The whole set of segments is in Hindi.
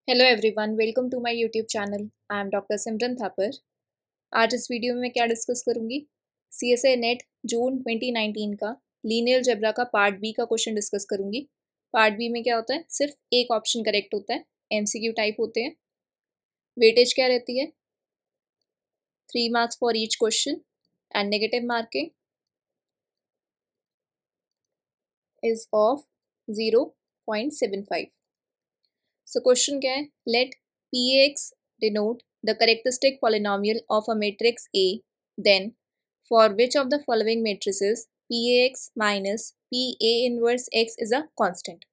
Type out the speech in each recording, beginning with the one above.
Hello everyone, welcome to my YouTube channel. I am doctor Simran Thapar. आज इस वीडियो में मैं क्या डिस्कस करूंगी, सीएसए नेट जून 2019 का लीनियर अलजेब्रा का पार्ट बी का क्वेश्चन डिस्कस करूंगी। पार्ट बी में क्या होता है, सिर्फ एक ऑप्शन करेक्ट होता है, एमसीक्यू टाइप होते हैं। वेटेज क्या रहती है, 3 marks for each question and negative marking is of 0.75। So question क्या है, late P(x) denote the characteristic polynomial of a matrix A, then for which of the following matrices PAX minus PA inverse X is a constant।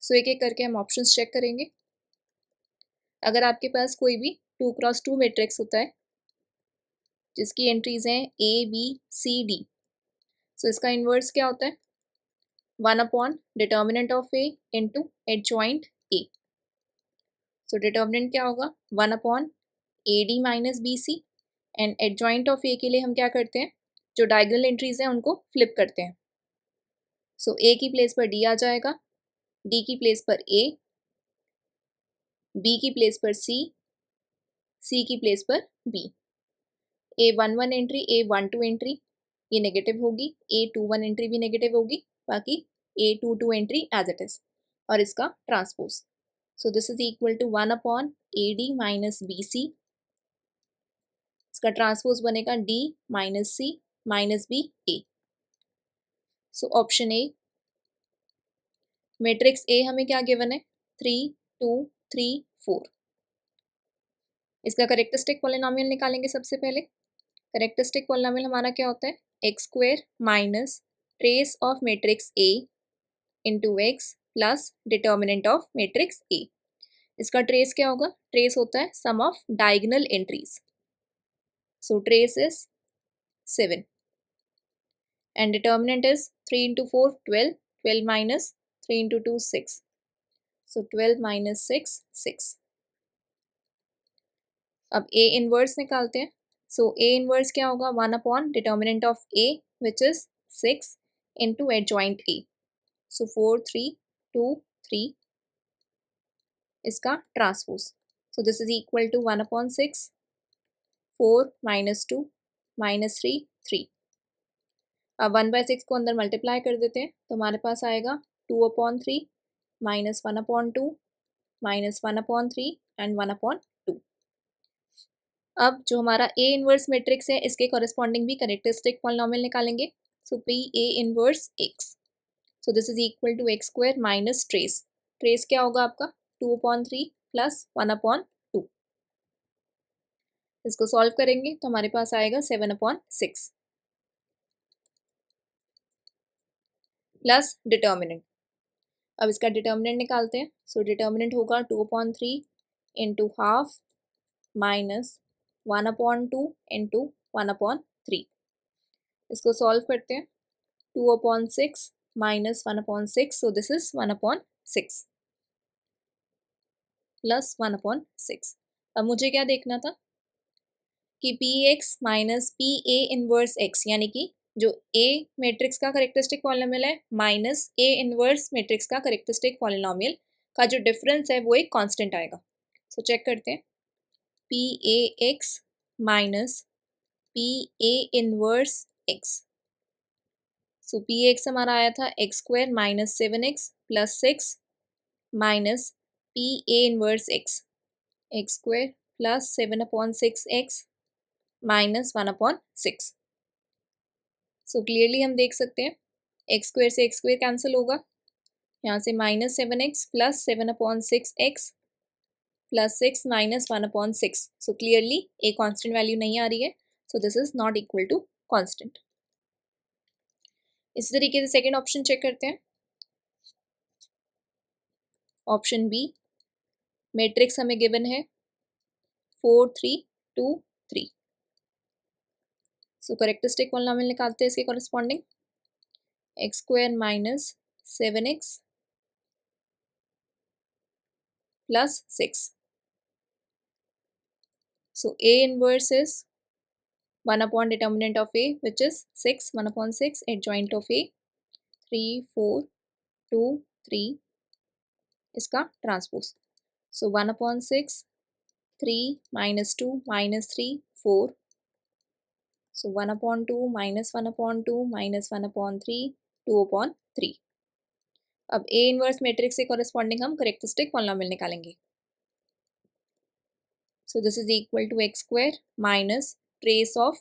सो एक एक करके हम ऑप्शंस चेक करेंगे। अगर आपके पास कोई भी 2x2 मैट्रिक्स होता है जिसकी एंट्रीज हैं A B C D, सो इसका इन्वर्स क्या होता है, 1 upon determinant of A into adjoint A। So determinant क्या होगा, 1 upon AD minus BC and adjoint of A के लिए हम क्या करते हैं, जो डायगोनल एंट्रीज हैं उनको फ्लिप करते हैं। सो A की प्लेस पर D आ जाएगा, D की प्लेस पर A, B की प्लेस पर C, C की प्लेस पर B। A11 entry, A12 entry ये नेगेटिव होगी, A21 एंट्री भी नेगेटिव होगी, बाकी A22 entry as it is, और इसका transpose. So this is equal to 1 upon AD minus BC, इसका ट्रांसपोज बनेगा D minus C minus B A। So option A, matrix A हमें क्या गिवन है, 3 2 3 4। इसका करेक्टरिस्टिक पॉलिनोमियल निकालेंगे। सबसे पहले करेक्टरिस्टिक पॉलिनोमियल हमारा क्या होता है, x square minus trace of matrix A into x plus determinant of matrix A. इसका ट्रेस क्या होगा, ट्रेस होता है sum of diagonal entries, so trace is 7 and determinant is 3 into 4 12, 12 minus 3 into 2 6, so 12 minus 6 6। अब ए इनवर्स निकालते हैं। सो ए इनवर्स क्या होगा, 1 upon determinant of A which is 6 into adjoint A, so 4 3 2 3, इसका transpose. So this is equal to 1 upon 6, 4 minus 2 minus 3 3। अब 1/6 को अंदर मल्टीप्लाई कर देते हैं तो हमारे पास आएगा 2 upon 3 minus 1 upon 2 minus 1 upon 3 and 1 upon 2। अब जो हमारा ए इनवर्स मैट्रिक्स है इसके कॉरेस्पॉन्डिंग भी करेक्टरिस्टिक पॉलिनोमियल निकालेंगे। So P A inverse x, so this is equal to x square minus trace, trace क्या होगा आपका 2 अपॉन 3 प्लस 1 अपॉन 2। इसको सॉल्व करेंगे तो हमारे पास आएगा 7 अपॉन 6 प्लस डिटर्मिनेंट। अब इसका डिटर्मिनेंट निकालते हैं। सो डिटर्मिनेंट होगा 2 upon 3 into half minus 1 upon 2 into 1 upon 3। इसको सॉल्व करते हैं, 2 upon 6 minus 1 upon 6, so this is 1 upon 6 plus 1 upon 6। अब मुझे क्या देखना था कि P x minus P A inverse x, यानी कि जो ए मैट्रिक्स का करेक्टरिस्टिक पॉलिनोमियल है माइनस ए इनवर्स मैट्रिक्स का करेक्टरिस्टिक पॉलिनोमियल का जो डिफरेंस है वो एक कांस्टेंट आएगा। सो चेक करते हैं, P A x minus P A inverse x. So P x हमारा आया था x square minus 7x plus 6 minus P A inverse x, x square plus 7 upon 6x minus 1 upon 6। So clearly हम देख सकते हैं एक्स स्क्वायर से एक्स स्क्वायर कैंसिल होगा, यहाँ से minus 7x plus 7 upon 6x plus 6 minus 1 upon 6। So clearly a constant value नहीं आ रही है, so this is not equal to constant. इसी तरीके से सेकेंड ऑप्शन चेक करते हैं। ऑप्शन बी, मैट्रिक्स हमें गिवन है 4 3 2 3। सो करेक्टरिस्टिक पॉलिनोमियल निकालते हैं इसके corresponding, x square minus 7x plus 6। So A inverse is 1 upon determinant of A which is 6, 1 upon 6 adjoint of A 3 4 2 3, इसका transpose. So 1/6, 3 minus 2 minus 3, 4. So 1/2 minus 1/2 minus 1/3, 2/3. अब A इनवर्स मैट्रिक्स से कॉरेस्पॉन्डिंग हम करेक्टरिस्टिक पॉलिनोमियल निकालेंगे. So this is equal to x square minus trace of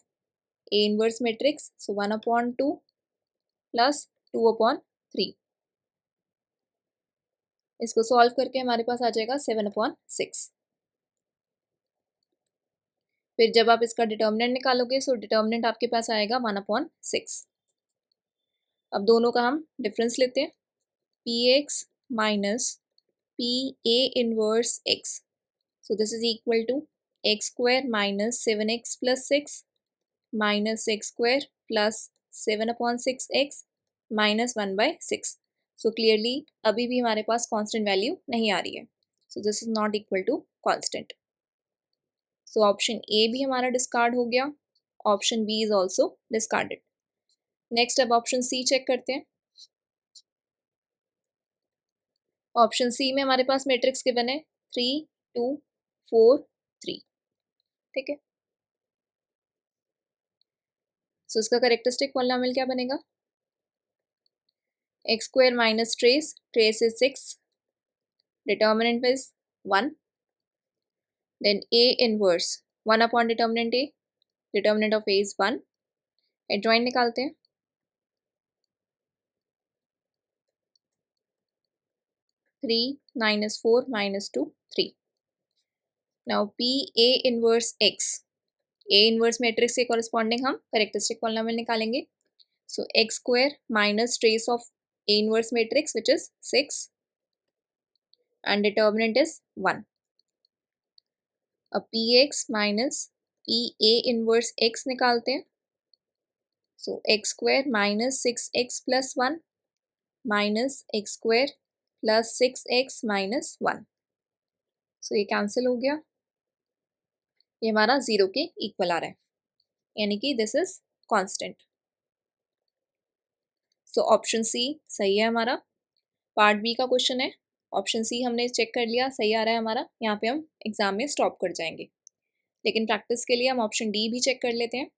A inverse matrix. So 1/2 plus 2/3. इसको सॉल्व करके हमारे पास आ जाएगा 7/6. फिर जब आप इसका डिटर्मिनेंट निकालोगे सो डिटर्मिनेंट आपके पास आएगा 1/6. अब दोनों का हम डिफरेंस लेते हैं. px minus pa inverse x. So this is equal to x square minus 7x plus 6 minus x square plus 7/6x minus 1/6. So clearly अभी भी हमारे पास कांस्टेंट वैल्यू नहीं आ रही है. So this is not equal to constant. So option A भी हमारा डिस्कार्ड हो गया. Option B is also discarded. Next अब ऑप्शन सी चेक करते हैं. ऑप्शन सी में हमारे पास मैट्रिक्स गिवन है 3 2 4 3. ठीक है. सो इसका करेक्टरिस्टिक पॉलिनोमियल क्या बनेगा? x square minus trace is 6, determinant is 1, then A inverse 1 upon determinant A, determinant of A is 1. Adjoint निकालते हैं. 3 minus 4 minus 2 3. Now P A inverse X, A inverse matrix के कॉरेस्पॉन्डिंग हम करेक्टरिस्टिक पॉलिनोमियल निकालेंगे. सो x square minus trace of A inverse matrix which is 6 and determinant is 1. अब px minus pa inverse x निकालते हैं. सो x square minus 6x plus 1 minus x square plus 6x minus 1. सो ये कैंसिल हो गया. ये हमारा 0 के इक्वल आ रहा है, यानी कि this is constant. So option C सही है हमारा. पार्ट बी का क्वेश्चन है. ऑप्शन सी हमने चेक कर लिया, सही आ रहा है हमारा. यहाँ पे हम एग्जाम में स्टॉप कर जाएंगे, लेकिन प्रैक्टिस के लिए हम ऑप्शन डी भी चेक कर लेते हैं.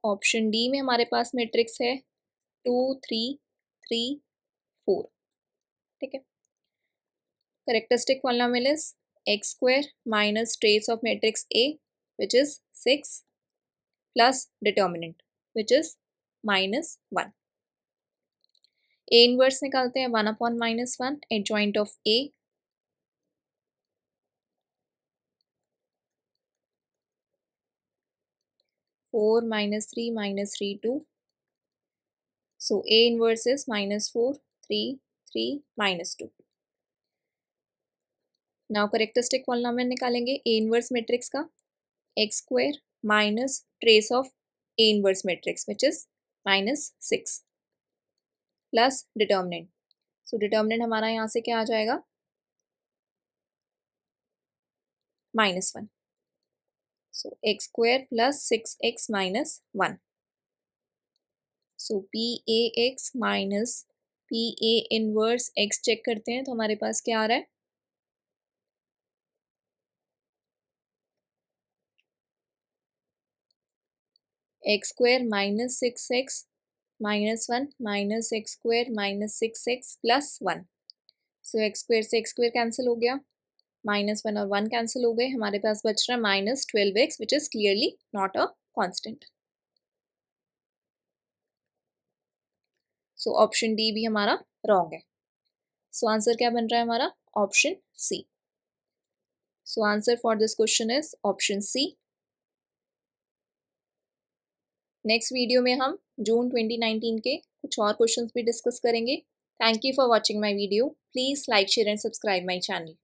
ऑप्शन डी में हमारे पास मैट्रिक्स है 2 3 3 4. ठीक है. Characteristic polynomial is x square minus trace of matrix A which is 6 plus determinant which is minus 1. A inverse निकालते हैं 1 upon minus 1 adjoint of A. Four minus 3 minus 3 2. So A inverse is minus 4 3 3 minus 2. Now characteristic polynomial निकालेंगे ए इनवर्स मैट्रिक्स का. x square minus trace of A inverse matrix which is minus 6 plus determinant. So determinant हमारा यहाँ से क्या आ जाएगा? Minus 1. So x square plus 6x minus 1. So P A x minus P A inverse x check करते हैं तो हमारे पास क्या आ रहा है? x square minus 6x minus 1 minus x square minus 6x plus 1. So x square से x स्क्वायर कैंसिल हो गया, माइनस 1 और 1 कैंसिल हो गए. हमारे पास बच रहा है minus 12x which is clearly not a constant. So option D भी हमारा रॉन्ग है. सो आंसर क्या बन रहा है हमारा? Option C. So answer for this question is option C. Next video में हम जून 2019 के कुछ और क्वेश्चंस भी डिस्कस करेंगे. Thank you for watching my video. Please like share and subscribe my channel.